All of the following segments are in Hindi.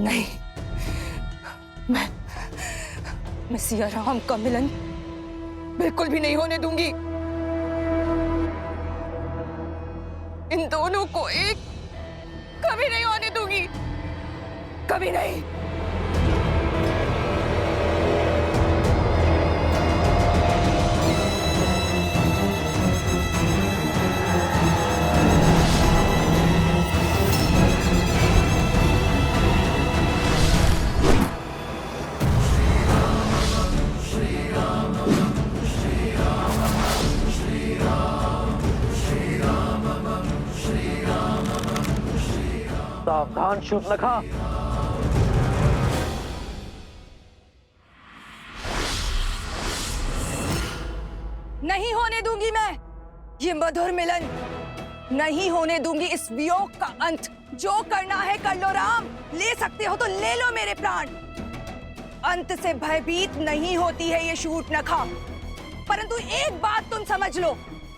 नहीं, मैं सिया राम का मिलन बिल्कुल भी नहीं होने दूंगी। इन दोनों को एक कभी नहीं होने दूंगी, कभी नहीं। सावधान शूर्पणखा। नहीं होने दूंगी मैं ये मधुर मिलन, नहीं होने दूंगी इस वियोग का अंत। जो करना है कर लो राम, ले सकते हो तो ले लो मेरे प्राण। अंत से भयभीत नहीं होती है ये शूर्पणखा, परंतु एक बात तुम समझ लो,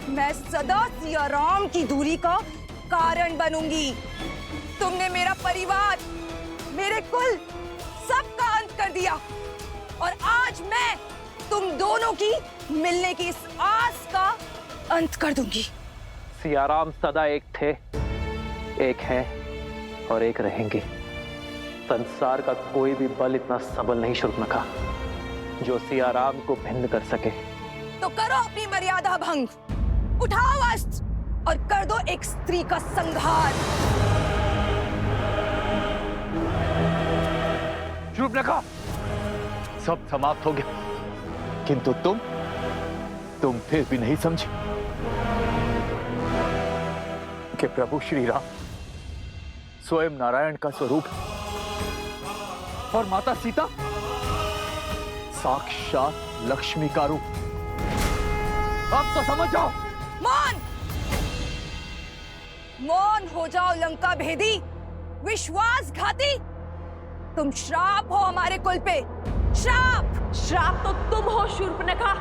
मैं सदा सिया राम की दूरी का कारण बनूंगी। तुमने मेरा परिवार, मेरे कुल, सबका अंत कर दिया और आज मैं तुम दोनों की मिलने की इस आस का अंत कर दूंगी। सियाराम सदा एक थे, एक हैं और एक रहेंगे। संसार का कोई भी बल इतना सबल नहीं शूर्पणखा जो सियाराम को भिन्न कर सके। तो करो अपनी मर्यादा भंग, उठाओ अस्त्र और कर दो एक स्त्री का संहार। शूर्पणखा, सब समाप्त हो गया, किंतु तुम फिर भी नहीं समझे कि प्रभु श्री राम स्वयं नारायण का स्वरूप है और माता सीता साक्षात लक्ष्मी का रूप। अब तो समझ जाओ। मौन, मौन हो जाओ लंका भेदी, विश्वासघाती। तुम श्राप हो हमारे कुल पे, श्राप। श्राप तो तुम हो शूर्पणखा।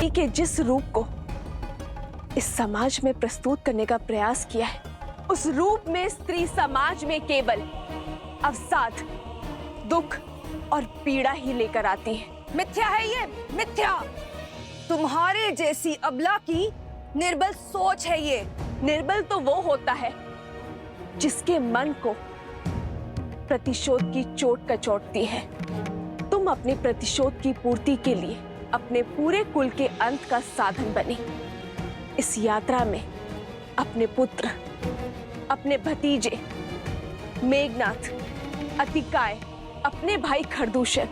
के जिस रूप को इस समाज में प्रस्तुत करने का प्रयास किया है, उस रूप में स्त्री समाज में केवल अवसाद, दुख और पीड़ा ही लेकर आती है। मिथ्या है ये, मिथ्या। तुम्हारे जैसी अबला की निर्बल सोच है ये। निर्बल तो वो होता है जिसके मन को प्रतिशोध की चोट कचोटती है। तुम अपने प्रतिशोध की पूर्ति के लिए अपने पूरे कुल के अंत का साधन बने। इस यात्रा में अपने पुत्र, अपने भतीजे मेघनाथ, अतिकाय, अपने भाई खरदूषण,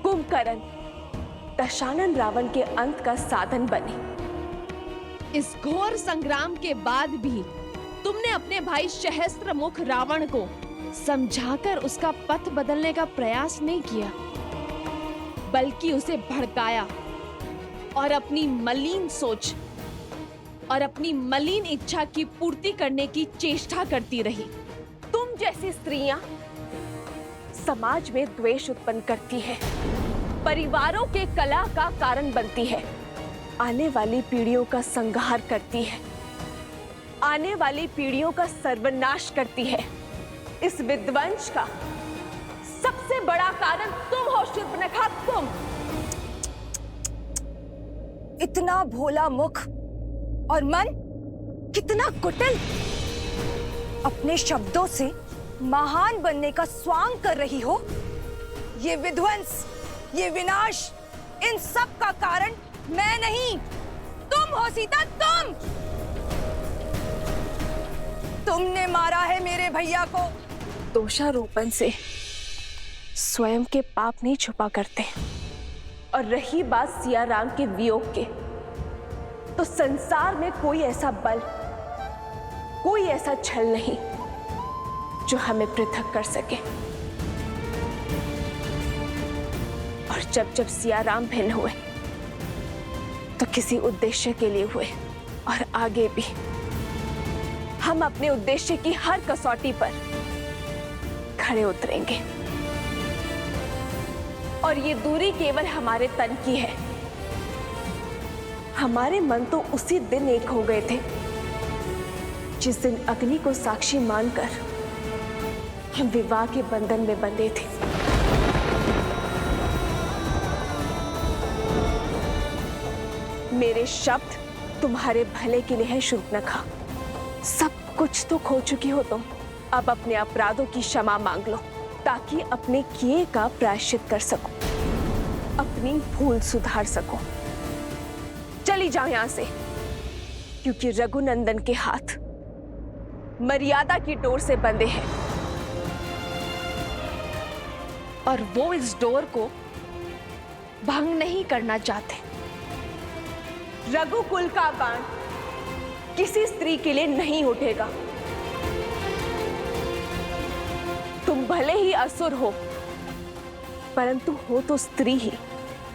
कुंभकर्ण, दशानन रावण के अंत का साधन बने। इस घोर संग्राम के बाद भी तुमने अपने भाई सहस्त्रमुख रावण को समझाकर उसका पथ बदलने का प्रयास नहीं किया, बल्कि उसे भड़काया और अपनी मलिन सोच और अपनी मलिन इच्छा की पूर्ति करने की चेष्टा करती रही। तुम जैसी स्त्रियां समाज में द्वेष उत्पन्न करती है, परिवारों के कलह का कारण बनती है, आने वाली पीढ़ियों का संहार करती है, आने वाली पीढ़ियों का सर्वनाश करती है। इस विध्वंस का सबसे बड़ा कारण तुम हो शूर्पणखा, तुम। इतना भोला मुख और मन कितना कुटिल। अपने शब्दों से महान बनने का स्वांग कर रही हो। ये विध्वंस, ये विनाश, इन सब का कारण मैं नहीं, तुम हो सीता, तुम। तुमने मारा है मेरे भैया को। दोषारोपण से स्वयं के पाप नहीं छुपा करते। और रही बात सिया राम के वियोग के, तो संसार में कोई ऐसा बल, कोई ऐसा छल नहीं जो हमें पृथक कर सके। और जब जब सिया राम भिन्न हुए तो किसी उद्देश्य के लिए हुए, और आगे भी हम अपने उद्देश्य की हर कसौटी पर खड़े उतरेंगे। और ये दूरी केवल हमारे तन की है, हमारे मन तो उसी दिन एक हो गए थे जिस दिन अग्नि को साक्षी मानकर हम विवाह के बंधन में बंधे थे। मेरे शब्द तुम्हारे भले के लिए है शूर्पणखा। सब कुछ तो खो चुकी हो तुम, अब अपने अपराधों की क्षमा मांग लो ताकि अपने किए का प्रायश्चित कर सको, अपनी भूल सुधार सको। चली जाओ यहां से, क्योंकि रघुनंदन के हाथ मर्यादा की डोर से बंधे हैं और वो इस डोर को भंग नहीं करना चाहते। रघुकुल का बाण किसी स्त्री के लिए नहीं उठेगा। तुम भले ही असुर हो, परंतु हो तो स्त्री ही,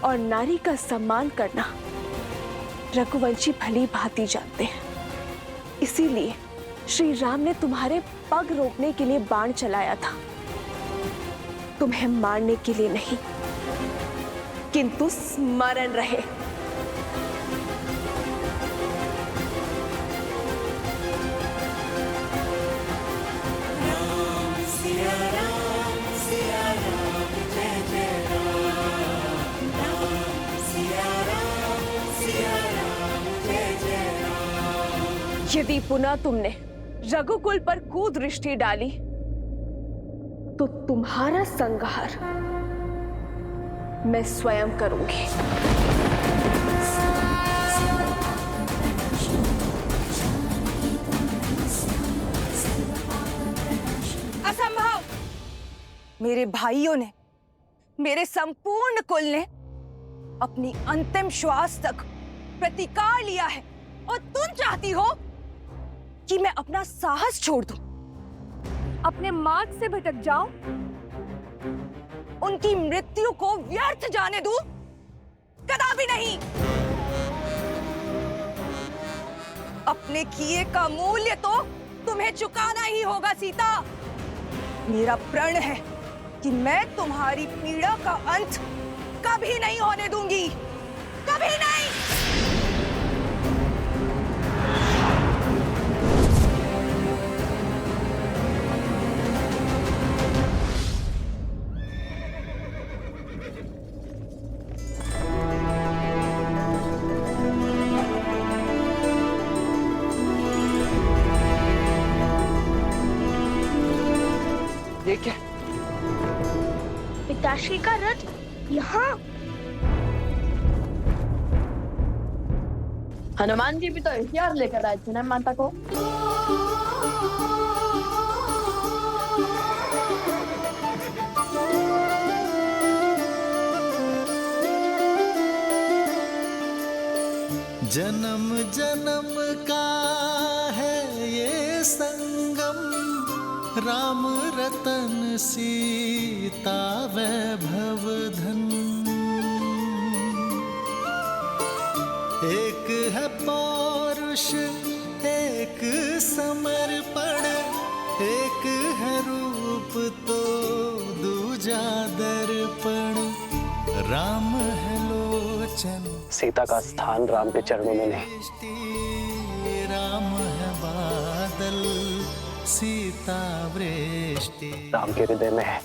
और नारी का सम्मान करना रघुवंशी भली भांति जानते हैं। इसीलिए श्री राम ने तुम्हारे पग रोकने के लिए बाण चलाया था, तुम्हें मारने के लिए नहीं, किंतु स्मरण रहे। यदि पुनः तुमने रघुकुल पर कुदृष्टि डाली तो तुम्हारा संहार मैं स्वयं करूंगी। असंभव! मेरे भाइयों ने, मेरे संपूर्ण कुल ने अपनी अंतिम श्वास तक प्रतिकार लिया है, और तुम चाहती हो कि मैं अपना साहस छोड़ दूं, अपने मार्ग से भटक जाऊं, उनकी मृत्यु को व्यर्थ जाने दूं? कदापि नहीं। अपने किए का मूल्य तो तुम्हें चुकाना ही होगा सीता। मेरा प्रण है कि मैं तुम्हारी पीड़ा का अंत कभी नहीं होने दूंगी, कभी नहीं। ये क्या? पिताश्री का रथ यहाँ। हनुमान जी भी तो हथियार लेकर आए थे ना माता को। जन्म जन्म का है ये संगम, राम रतन सीता वैभव धन। एक है पौरुष एक समर्पण, एक है रूप तो दूजा दर्पण। राम है लोचन, सीता का स्थान राम के चरणों में नहीं, राम है बादल सीता वृष्टि। राम के हृदय में है।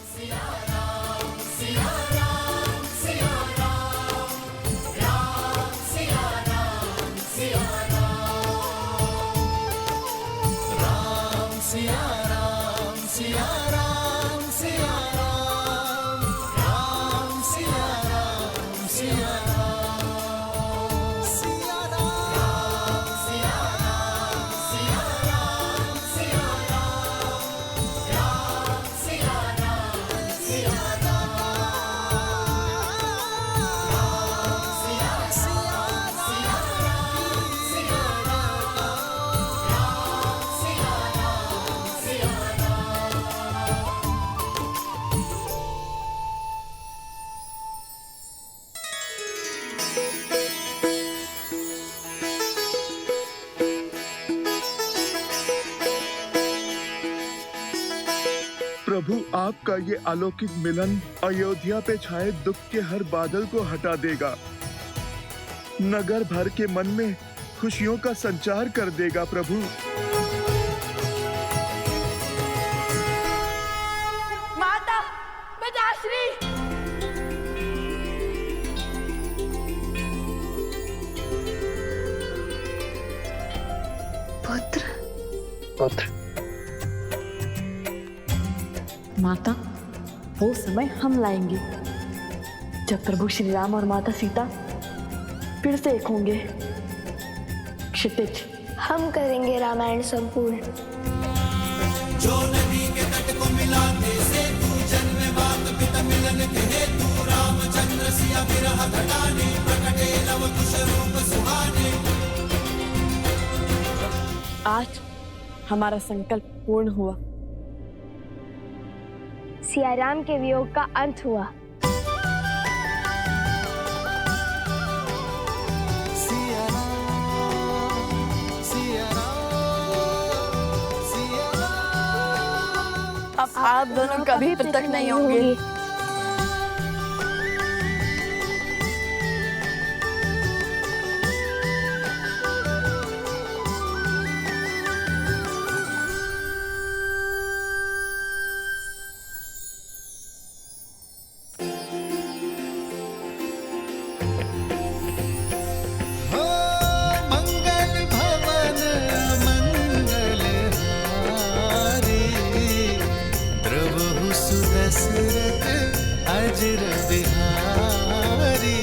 प्रभु, आपका ये अलौकिक मिलन अयोध्या पे छाए दुख के हर बादल को हटा देगा। नगर भर के मन में खुशियों का संचार कर देगा प्रभु। माता पिताश्री, पुत्र माता, वो समय हम लाएंगे जब प्रभु श्री राम और माता सीता फिर से एक होंगे। क्षितिज, हम करेंगे रामायण संपूर्ण। जो नदी के तट को मिलाते से तू जन्म मात पिता मिलन के हेतु रामचंद्र सिया विरह घटाने प्रकटे लव कुश रूप सुहाने। आज हमारा संकल्प पूर्ण हुआ। सिया राम के वियोग का अंत हुआ। सिया राम, सिया राम, सिया राम। अब आप दोनों कभी पृथक नहीं होंगे। हो मंगल भवन मंगल हारी, प्रभु सुदशरथ अजर बिहारी।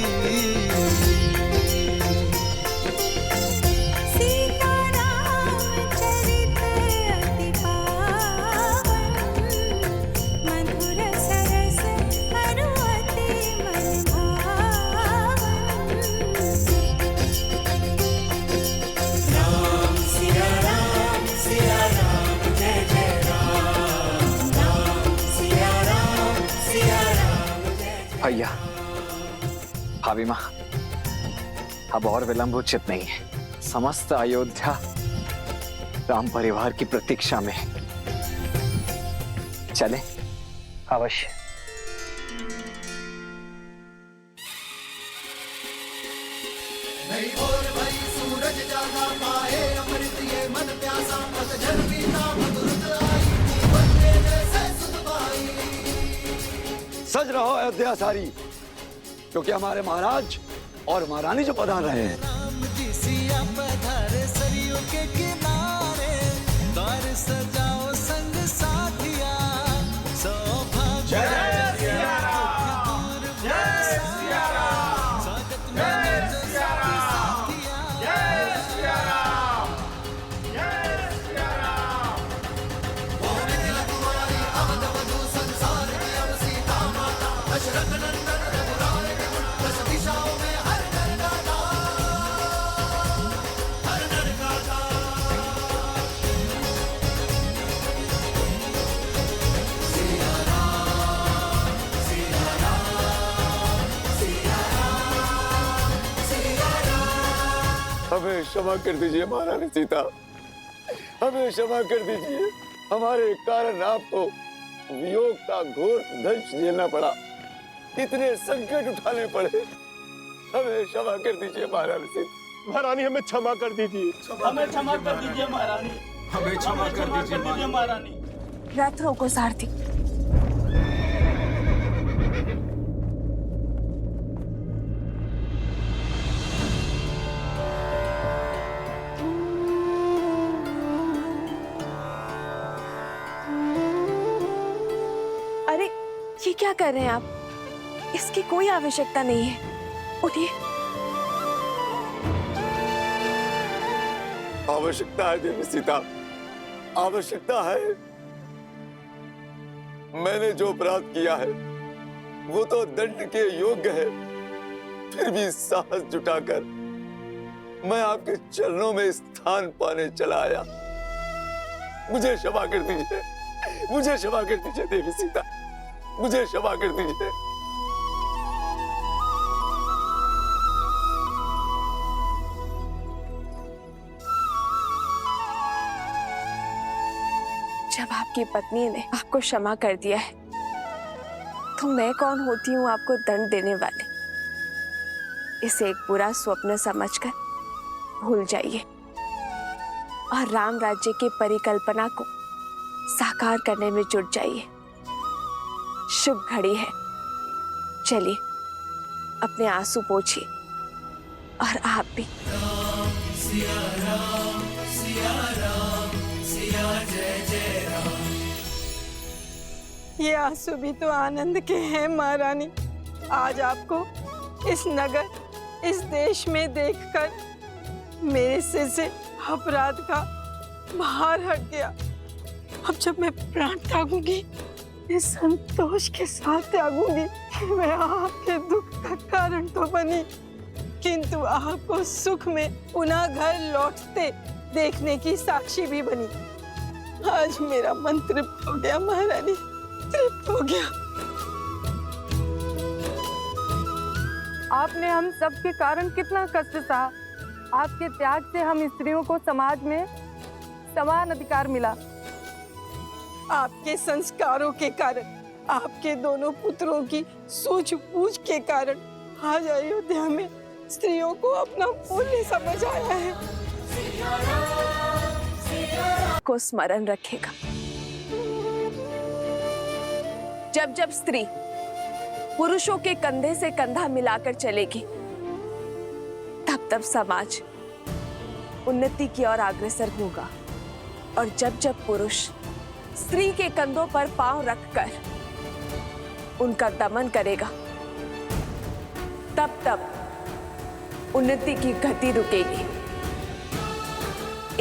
भैया, भाभी माँ, अब और विलंब उचित नहीं है। समस्त अयोध्या राम परिवार की प्रतीक्षा में है। चले। अवश्य। नहीं और भाई सूरज जागा पाए अमृत ये मन प्यासा पतझड़ बीता मधुरत आई बंदे जैसे सुध पाई। सज रहो अयोध्या सारी, क्योंकि हमारे महाराज और महारानी जो पधार रहे हैं। राम जी सिया पधारे सरयू के किनारे, द्वार सजाओ संग साथिया सौभाग्य। जय सिया राम, जय सिया राम, स्वागत में जय सिया राम, जय सिया राम, जय सिया राम। भोरे दिल कुमारी अवध वधु संसार की अब सीता माता, दशरथ नंदन रघुराय के गुण दस दिशाओं में हर घर गाता, हर घर गाता। सिया राम, सिया राम, सिया राम, सिया राम। हमें क्षमा कर दीजिए महारानी सीता, हमें क्षमा कर दीजिए। हमारे कारण आपको वियोग का घोर दंश झेलना पड़ा, इतने संकट उठाने पड़े। हमें क्षमा कर दीजिए महारानी सीता। महारानी हमें क्षमा कर दीजिए, हमें क्षमा कर दीजिए महारानी, हमें क्षमा कर दीजिए महारानी। रथ रोको सारथी। अरे ये क्या कर रहे हैं आप? इसकी कोई आवश्यकता नहीं है। उठिए। आवश्यकता है देवी सीता, आवश्यकता है। मैंने जो अपराध किया है वो तो दंड के योग्य है, फिर भी साहस जुटाकर मैं आपके चरणों में स्थान पाने चला आया। मुझे क्षमा कर दीजिए, मुझे क्षमा कर दीजिए देवी सीता, मुझे क्षमा कर दीजिए। जब आपकी पत्नी ने आपको क्षमा कर दिया है, तो मैं कौन होती हूँ आपको दंड देने वाली? इसे एक बुरा स्वप्न समझकर भूल जाइए और राम राज्य की परिकल्पना को साकार करने में जुट जाइए। शुभ घड़ी है। चलिए अपने आंसू पोंछिए और आप भी। ये आंसू भी तो आनंद के हैं महारानी। आज आपको इस नगर, इस देश में देखकर मेरे सिर से अपराध का भार हट गया। अब जब मैं प्राण त्यागूंगी, इस संतोष के साथ त्यागूंगी कि मैं आपके दुख का कारण तो बनी, किंतु आपको सुख में पुनः घर लौटते देखने की साक्षी भी बनी। आज मेरा मन तृप्त हो गया महारानी, तृप्त हो गया। आपने हम सब के कारण कितना कष्ट सहा। आपके त्याग से हम स्त्रियों को समाज में समान अधिकार मिला। आपके संस्कारों के कारण, आपके दोनों पुत्रों की सूझबूझ के कारण आज अयोध्या में स्त्रियों को अपना मूल्य समझ आया है। को स्मरण रखेगा। जब जब स्त्री पुरुषों के कंधे से कंधा मिलाकर चलेगी, तब तब समाज उन्नति की ओर अग्रसर होगा। और जब जब पुरुष स्त्री के कंधों पर पांव रखकर उनका दमन करेगा, तब तब उन्नति की गति रुकेगी।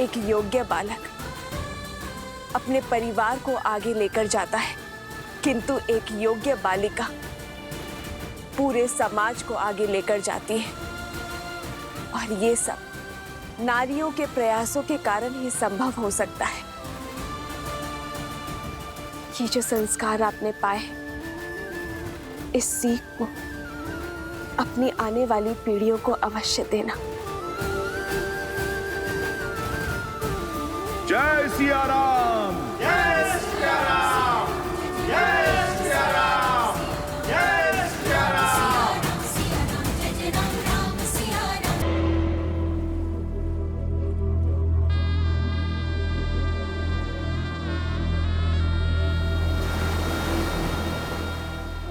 एक योग्य बालक अपने परिवार को आगे लेकर जाता है, किंतु एक योग्य बालिका पूरे समाज को आगे लेकर जाती है। और ये सब नारियों के प्रयासों के कारण ही संभव हो सकता है। ये जो संस्कार आपने पाए, इस सीख को अपनी आने वाली पीढ़ियों को अवश्य देना। जय सिया राम। जय सिया राम। जय सिया राम। जय सिया राम।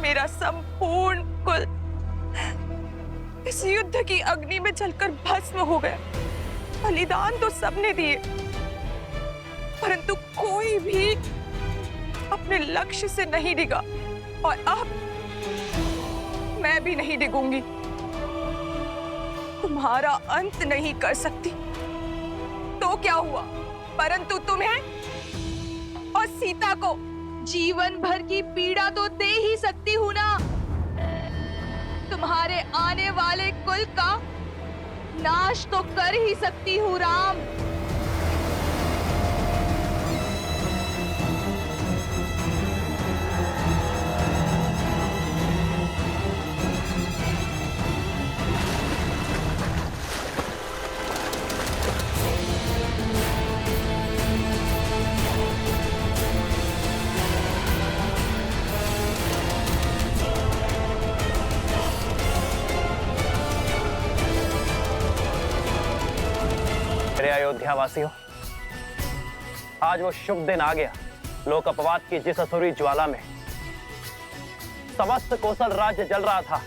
मेरा संपूर्ण कुल इस युद्ध की अग्नि में जलकर भस्म हो गया। बलिदान तो सबने दिए, परंतु कोई भी अपने लक्ष्य से नहीं डिगा। और अब मैं भी नहीं डिगूंगी। तुम्हारा अंत नहीं कर सकती तो क्या हुआ, परंतु तुम्हें और सीता को जीवन भर की पीड़ा तो दे ही सकती हूं ना। तुम्हारे आने वाले कुल का नाश तो कर ही सकती हूं राम। मेरे अयोध्या वासियों, आज वो शुभ दिन आ गया। लोक अपवाद की जिस असुरी ज्वाला में समस्त कौशल राज्य जल रहा था,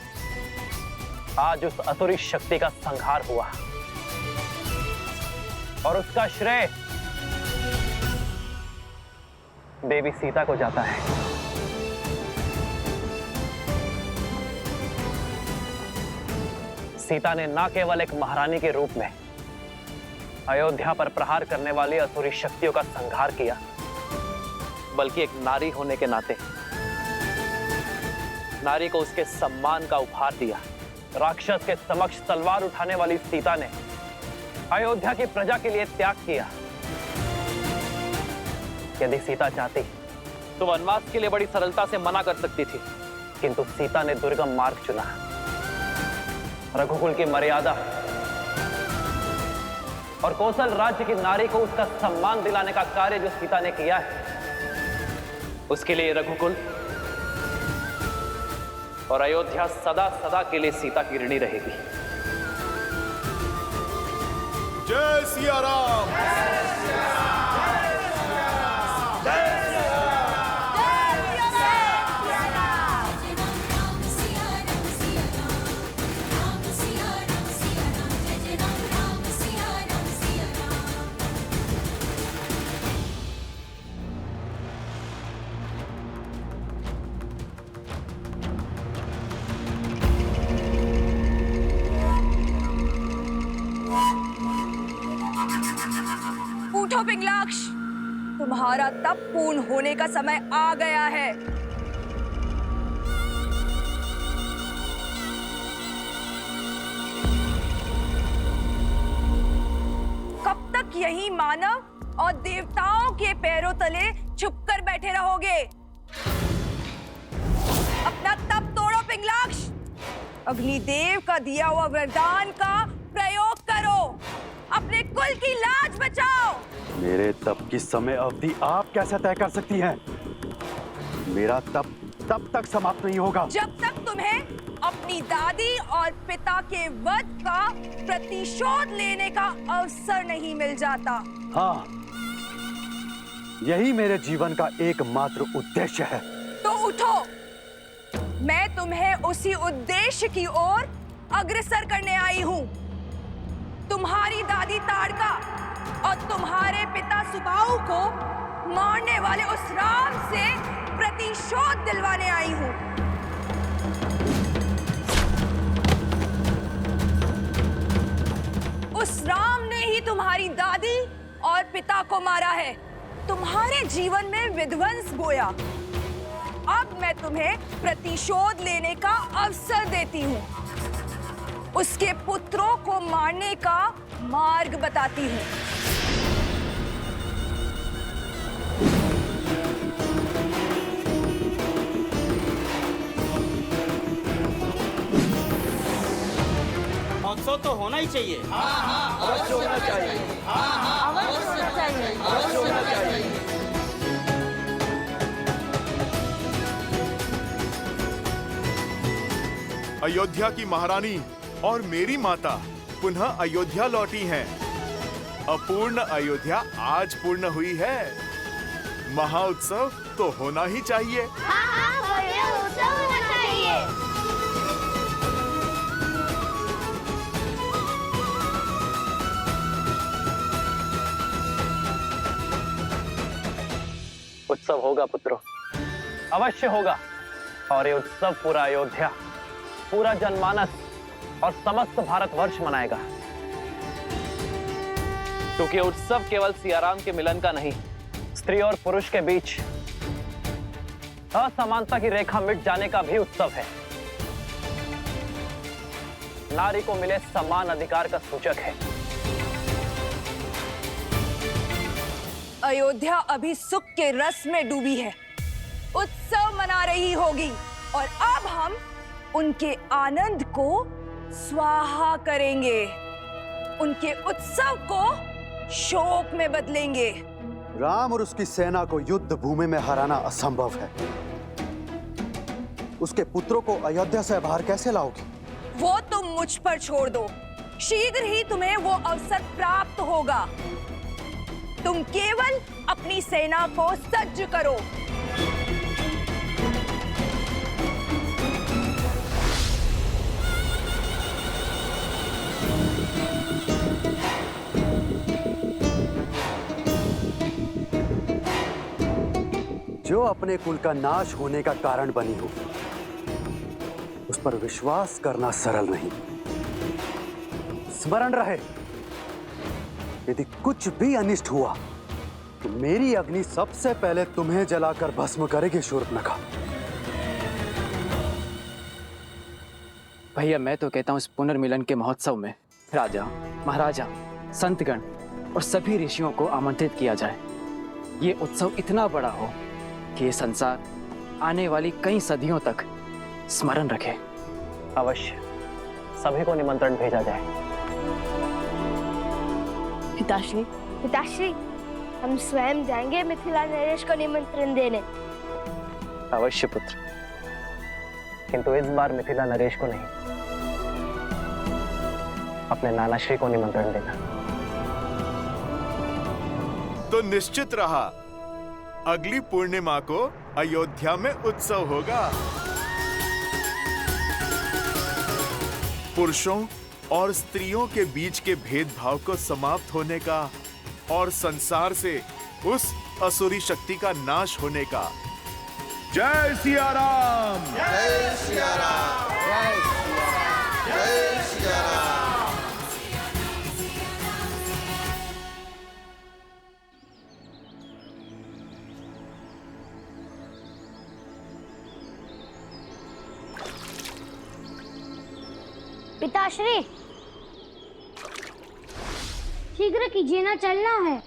आज उस असुरी शक्ति का संहार हुआ और उसका श्रेय देवी सीता को जाता है। सीता ने न केवल एक महारानी के रूप में अयोध्या पर प्रहार करने वाली असुरी शक्तियों का संहार किया, बल्कि एक नारी होने के नाते नारी को उसके सम्मान का उपहार दिया। राक्षस के समक्ष तलवार उठाने वाली सीता ने अयोध्या की प्रजा के लिए त्याग किया। यदि सीता चाहती तो वनवास के लिए बड़ी सरलता से मना कर सकती थी, किंतु सीता ने दुर्गम मार्ग चुना। रघुकुल की मर्यादा और कौशल राज्य की नारी को उसका सम्मान दिलाने का कार्य जो सीता ने किया है, उसके लिए रघुकुल और अयोध्या सदा सदा के लिए सीता की ऋणी रहेगी। जय सिया राम। उठो पिंगलाक्ष, तुम्हारा तप पूर्ण होने का समय आ गया है। कब तक यही मानव और देवताओं के पैरों तले छुपकर बैठे रहोगे? अपना तप तोड़ो पिंगलाक्ष, अग्निदेव का दिया हुआ वरदान का प्रयोग करो, अपने कुल की लाज बचाओ। मेरे तप की समय अवधि आप कैसे तय कर सकती हैं? मेरा तप तब तक समाप्त नहीं होगा जब तक तुम्हें अपनी दादी और पिता के वध का प्रतिशोध लेने का अवसर नहीं मिल जाता। हाँ, यही मेरे जीवन का एकमात्र उद्देश्य है। तो उठो, मैं तुम्हें उसी उद्देश्य की ओर अग्रसर करने आई हूँ। तुम्हारी दादी ताड़का और तुम्हारे पिता सुबाहु को मारने वाले उस राम से प्रतिशोध दिलवाने आई हूँ। उस राम ने ही तुम्हारी दादी और पिता को मारा है, तुम्हारे जीवन में विध्वंस बोया। अब मैं तुम्हें प्रतिशोध लेने का अवसर देती हूँ, उसके पुत्रों को मारने का मार्ग बताती हूँ। महोत्सव तो होना ही चाहिए। अवश्य होना चाहिए। अवश्य होना चाहिए। अवश्य होना चाहिए। अयोध्या की महारानी और मेरी माता पुनः अयोध्या लौटी हैं। अपूर्ण अयोध्या आज पूर्ण हुई है। महाउत्सव तो होना ही चाहिए। उत्सव होना चाहिए। उत्सव होगा पुत्रों, अवश्य होगा। और ये उत्सव पूरा अयोध्या, पूरा जनमानस और समस्त भारतवर्ष मनाएगा। क्योंकि उत्सव केवल सियाराम के मिलन का नहीं, स्त्री और पुरुष के बीच असमानता की रेखा मिट जाने का भी उत्सव है। नारी को मिले समान अधिकार का सूचक है। अयोध्या अभी सुख के रस में डूबी है, उत्सव मना रही होगी, और अब हम उनके आनंद को स्वाहा करेंगे, उनके उत्सव को शोक में बदलेंगे। राम और उसकी सेना को युद्ध भूमि में हराना असंभव है। उसके पुत्रों को अयोध्या से बाहर कैसे लाओगे? वो तुम मुझ पर छोड़ दो, शीघ्र ही तुम्हें वो अवसर प्राप्त होगा। तुम केवल अपनी सेना को सज्ज करो। जो अपने कुल का नाश होने का कारण बनी हो, उस पर विश्वास करना सरल नहीं। स्मरण रहे, यदि कुछ भी अनिष्ट हुआ तो मेरी अग्नि सबसे पहले तुम्हें जलाकर भस्म करेगी शूर्पणखा। भैया मैं तो कहता हूँ इस पुनर्मिलन के महोत्सव में राजा, महाराजा, संतगण और सभी ऋषियों को आमंत्रित किया जाए। ये उत्सव इतना बड़ा हो कि ये संसार आने वाली कई सदियों तक स्मरण रखे। अवश्य सभी को निमंत्रण भेजा जाए। पिताश्री, पिताश्री, हम स्वयं जाएंगे मिथिला नरेश को निमंत्रण देने। अवश्य पुत्र, किंतु इस बार मिथिला नरेश को नहीं, अपने नानाश्री को निमंत्रण देना। तो निश्चित रहा, अगली पूर्णिमा को अयोध्या में उत्सव होगा। पुरुषों और स्त्रियों के बीच के भेदभाव को समाप्त होने का और संसार से उस असुरी शक्ति का नाश होने का। जय सिया राम! जय सिया राम! जय सिया राम! जय सिया राम! पिताश्री, शीघ्र कीजिए ना, चलना है।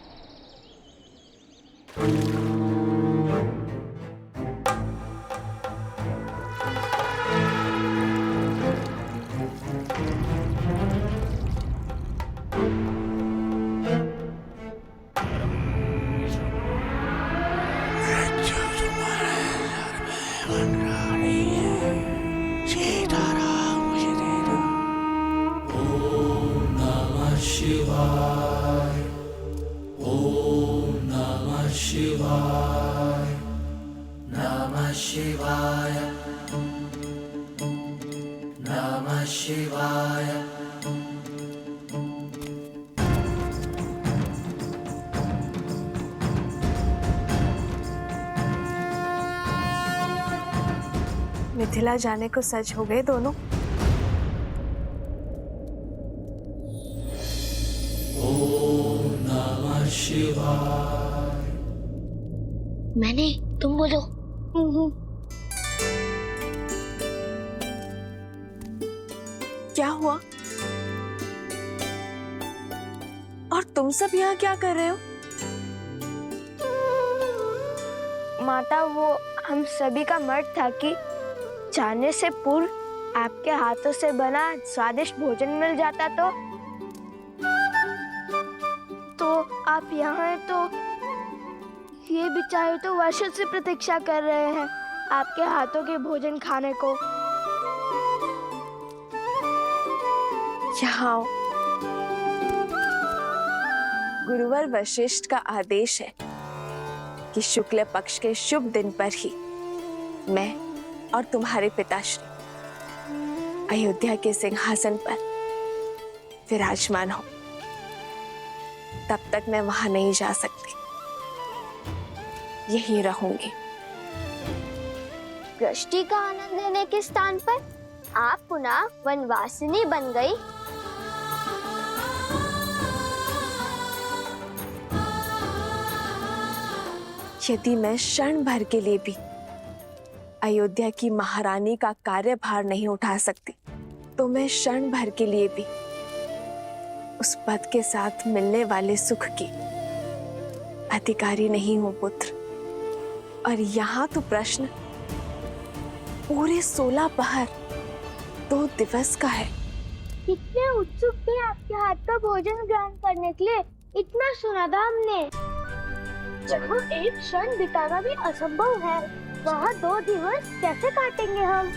मिथिला जाने को सच हो गए दोनों। ओम नमः शिवाय। मैंने, तुम बोलो। क्या हुआ? और तुम सब यहाँ क्या कर रहे हो? माता, वो हम सभी का मत था कि जाने से पूर्व आपके हाथों से बना स्वादिष्ट भोजन मिल जाता तो आप यहाँ हैं, तो ये बेचारे तो वर्षों से प्रतीक्षा कर रहे हैं आपके हाथों के भोजन खाने को। यहाँ गुरुवर वशिष्ठ का आदेश है कि शुक्ल पक्ष के शुभ दिन पर ही मैं और तुम्हारे पिताश्री अयोध्या के सिंहासन पर विराजमान हो। तब तक मैं वहां नहीं जा सकती, यहीं रहूंगी। दृष्टि का आनंद लेने के स्थान पर आप पुनः वनवासिनी बन गई। यदि मैं क्षण भर के लिए भी अयोध्या की महारानी का कार्यभार नहीं उठा सकती, तो मैं क्षण भर के लिए भी उस पद के साथ मिलने वाले सुख की अधिकारी नहीं हूं पुत्र। और यहाँ तो प्रश्न पूरे 16 पहर 2 दिवस का है। कितने उत्सुक थे आपके हाथ का भोजन ग्रहण करने के लिए। इतना सुना था हमने। जहाँ एक क्षण बिताना भी असंभव है, वहाँ 2 दिवस कैसे काटेंगे हम?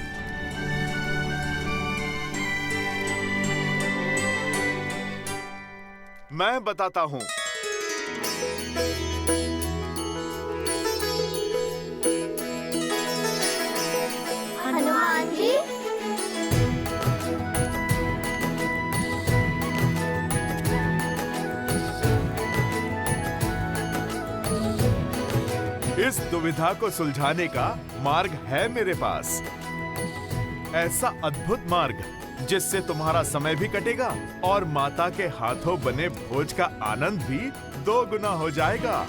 मैं बताता हूँ। हनुमान जी, इस दुविधा को सुलझाने का मार्ग है मेरे पास। ऐसा अद्भुत मार्ग जिससे तुम्हारा समय भी कटेगा और माता के हाथों बने भोज का आनंद भी 2 गुना हो जाएगा।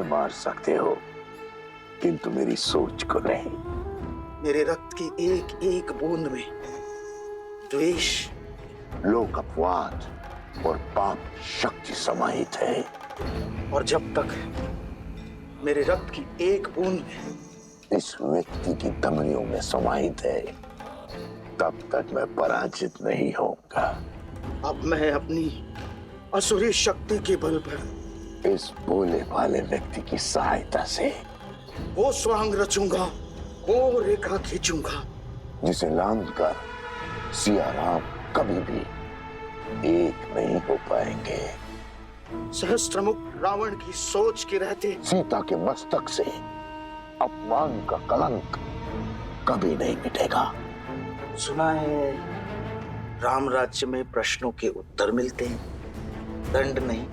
मार सकते हो, किंतु मेरी सोच को नहीं। मेरे रक्त की एक एक बूंद में द्वेष, लोक अपवाद और पाप शक्ति समाहित है। और जब तक मेरे रक्त की एक बूंद इस व्यक्ति की धमनियों में समाहित है, तब तक मैं पराजित नहीं होऊंगा। अब मैं अपनी असुरी शक्ति के बल पर इस भोले भाले व्यक्ति की सहायता से वो स्वांग रचूंगा, वो रेखा खींचूंगा जिसे लांघ कर सिया राम कभी भी एक नहीं हो पाएंगे। सहस्त्रमुख रावण की सोच के रहते सीता के मस्तक से अपमान का कलंक कभी नहीं मिटेगा। सुना है राम राज्य में प्रश्नों के उत्तर मिलते हैं, दंड नहीं।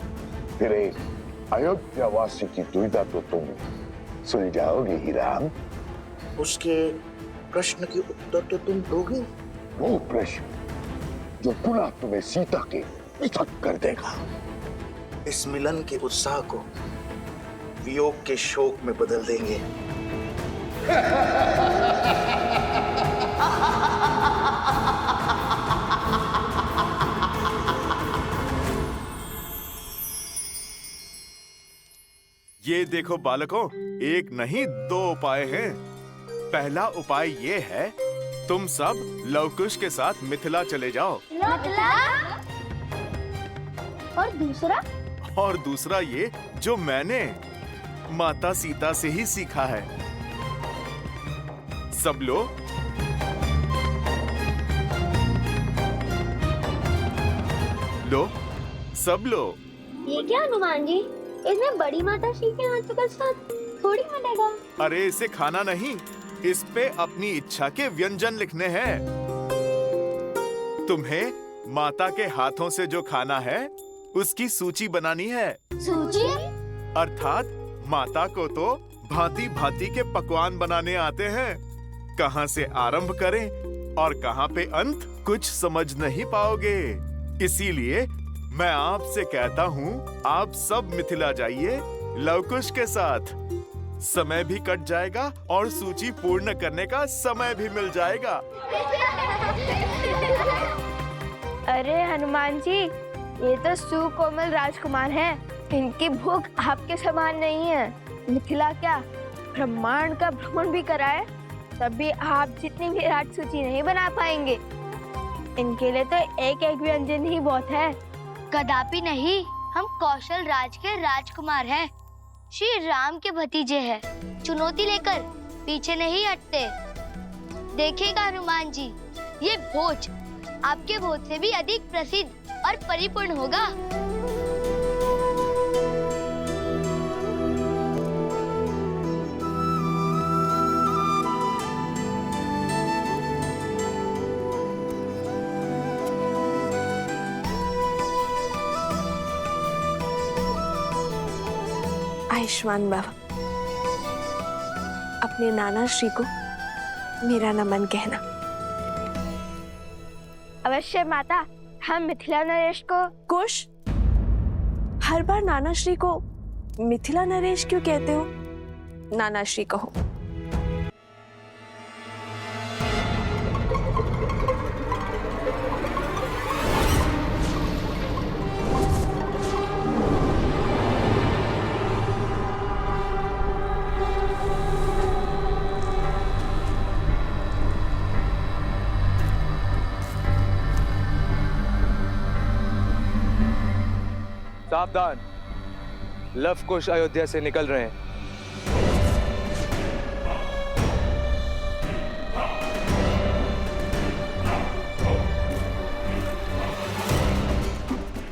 फिर एक अयोध्या वासी की दुविधा तो तुम सुलझाओगे ही राम। उसके प्रश्न के उत्तर तो तुम दोगे। वो प्रश्न जो पुनः तुम्हें सीता के पृथक कर देगा। इस मिलन के उत्साह को वियोग के शोक में बदल देंगे। ये देखो बालकों, एक नहीं दो उपाय हैं। पहला उपाय ये है, तुम सब लवकुश के साथ मिथिला चले जाओ। और दूसरा? और दूसरा ये जो मैंने माता सीता से ही सीखा है। सब लो। लो, सब लो। ये क्या हनुमान जी, इसमें बड़ी माता श्री के हाथों का साथ थोड़ी मिलेगा। अरे इसे खाना नहीं, इस पे अपनी इच्छा के व्यंजन लिखने हैं। तुम्हें माता के हाथों से जो खाना है उसकी सूची बनानी है। सूची? अर्थात माता को तो भांति भांति के पकवान बनाने आते हैं। कहाँ से आरंभ करें और कहाँ पे अंत, कुछ समझ नहीं पाओगे। इसीलिए मैं आपसे कहता हूँ, आप सब मिथिला जाइए लवकुश के साथ। समय भी कट जाएगा और सूची पूर्ण करने का समय भी मिल जाएगा। अरे हनुमान जी, ये तो सुकोमल राजकुमार हैं। इनकी भूख आपके समान नहीं है। मिथिला क्या, ब्रह्मांड का भ्रमण भी कराए तब भी आप जितनी विराट सूची नहीं बना पाएंगे। इनके लिए तो एक एक व्यंजन ही बहुत है। कदापि नहीं, हम कौशल राज के राजकुमार हैं, श्री राम के भतीजे हैं। चुनौती लेकर पीछे नहीं हटते। देखिएगा हनुमान जी, ये भोज आपके भोज से भी अधिक प्रसिद्ध और परिपूर्ण होगा। आयुष्मान बाबा, अपने नाना श्री को मेरा नमन कहना। अवश्य माता, हम मिथिला नरेश को। कुश, हर बार नाना श्री को मिथिला नरेश क्यों कहते हो? नाना श्री कहो। सावधान, लवकुश अयोध्या से निकल रहे हैं।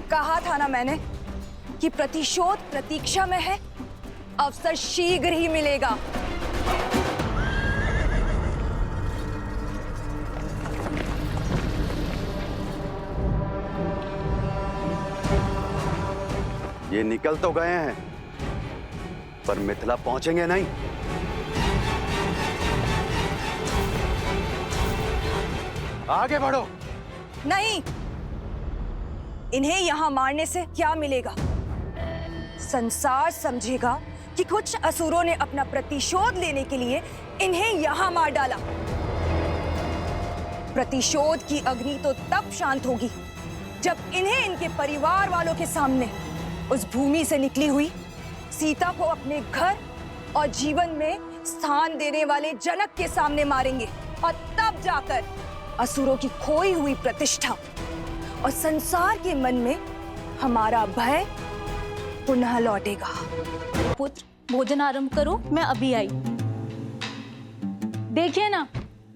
कहा था ना मैंने कि प्रतिशोध प्रतीक्षा में है, अवसर शीघ्र ही मिलेगा। ये निकल तो गए हैं, पर मिथिला पहुंचेंगे नहीं। आगे बढ़ो। नहीं, इन्हें यहाँ मारने से क्या मिलेगा? संसार समझेगा कि कुछ असुरों ने अपना प्रतिशोध लेने के लिए इन्हें यहाँ मार डाला। प्रतिशोध की अग्नि तो तब शांत होगी जब इन्हें इनके परिवार वालों के सामने उस भूमि से निकली हुई सीता को अपने घर और जीवन में स्थान देने वाले जनक के सामने मारेंगे, और तब जाकर असुरों की खोई हुई प्रतिष्ठा और संसार के मन में हमारा भय पुनः लौटेगा। पुत्र, भोजन आरंभ करो, मैं अभी आई। देखिए ना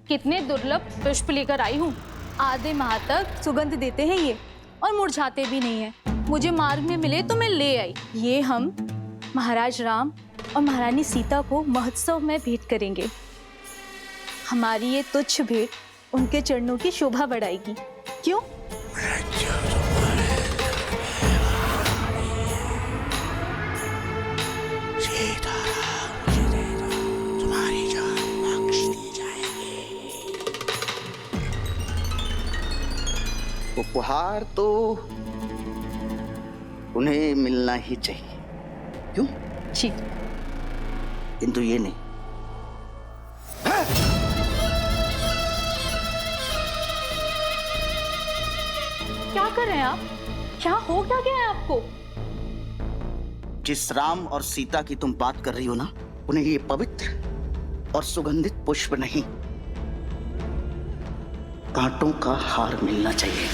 कितने दुर्लभ पुष्प लेकर आई हूँ। आधे माह तक सुगंध देते हैं ये और मुरझाते भी नहीं है। मुझे मार्ग में मिले तो मैं ले आई। ये हम महाराज राम और महारानी सीता को महोत्सव में भेंट करेंगे। हमारी ये तुच्छ भेंट उनके चरणों की शोभा बढ़ाएगी। क्यों? तुम्हारी जान बख्श दी जाएगी। उपहार तो उन्हें मिलना ही चाहिए। क्यों? जी। किंतु ये नहीं। क्या कर रहे हैं आप? क्या हो क्या गया है आपको? जिस राम और सीता की तुम बात कर रही हो ना, उन्हें ये पवित्र और सुगंधित पुष्प नहीं, कांटों का हार मिलना चाहिए।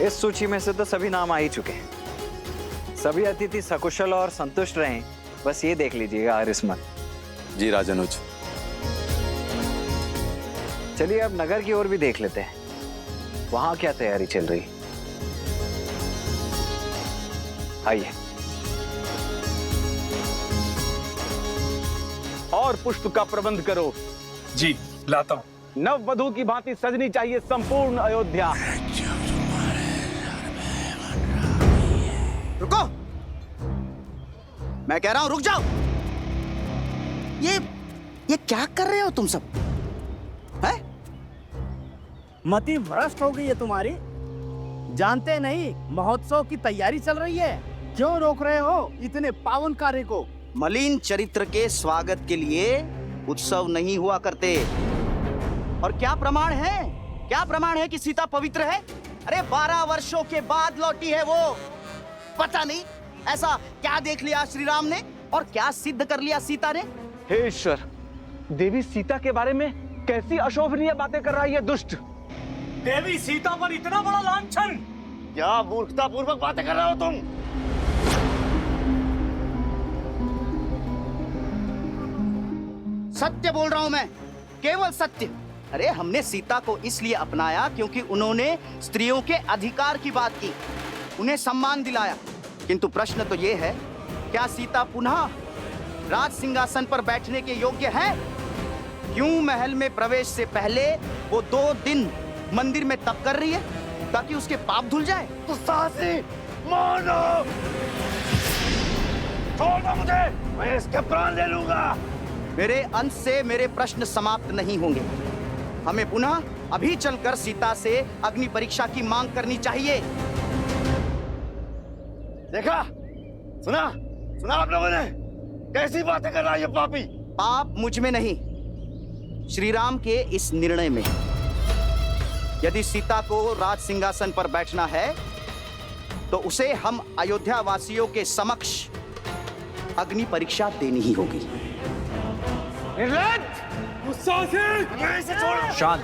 इस सूची में से तो सभी नाम आ ही चुके हैं। सभी अतिथि सकुशल और संतुष्ट रहें, बस ये देख लीजिएगा आरिस्मत। जी राजानुज। चलिए अब नगर की ओर भी देख लेते हैं, वहां क्या तैयारी चल रही। आइए। और पुष्प का प्रबंध करो। जी लाता हूं। नव वधू की भांति सजनी चाहिए संपूर्ण अयोध्या। रुको, मैं कह रहा हूं रुक जाओ। ये क्या कर रहे हो तुम सब? हैं? मति भ्रष्ट हो गई है तुम्हारी। जानते नहीं महोत्सव की तैयारी चल रही है, क्यों रोक रहे हो इतने पावन कार्य को? मलिन चरित्र के स्वागत के लिए उत्सव नहीं हुआ करते। और क्या प्रमाण है? क्या प्रमाण है कि सीता पवित्र है? अरे 12 वर्षों के बाद लौटी है वो। पता नहीं ऐसा क्या देख लिया श्री राम ने और क्या सिद्ध कर लिया सीता ने। हे ईश्वर, देवी सीता के बारे में कैसी अशोभनीय बातें कर रही है दुष्ट। देवी सीता पर इतना बड़ा लांछन! क्या मूर्खतापूर्वक बातें कर रहे हो तुम? सत्य बोल रहा हूं मैं, केवल सत्य। अरे हमने सीता को इसलिए अपनाया क्योंकि उन्होंने स्त्रियों के अधिकार की बात की, उन्हें सम्मान दिलाया। किंतु प्रश्न तो ये है, क्या सीता पुनः राज सिंहासन पर बैठने के योग्य है? क्यों महल में प्रवेश से पहले वो 2 दिन मंदिर में तप कर रही है ताकि उसके पाप धुल जाए? तो साहसी मानो, छोड़ दो मुझे, मैं इसके प्राण ले लूंगा। मेरे अंत से मेरे प्रश्न समाप्त नहीं होंगे। हमें पुनः अभी चलकर सीता से अग्नि परीक्षा की मांग करनी चाहिए। देखा, सुना आप लोगों ने कैसी बातें कर रहा है ये पापी? पाप मुझ में नहीं, श्री राम के इस निर्णय में। यदि सीता को राज सिंहासन पर बैठना है तो उसे हम अयोध्या वासियों के समक्ष अग्नि परीक्षा देनी ही होगी। निर्लज्ज! गुस्सा से! शांत।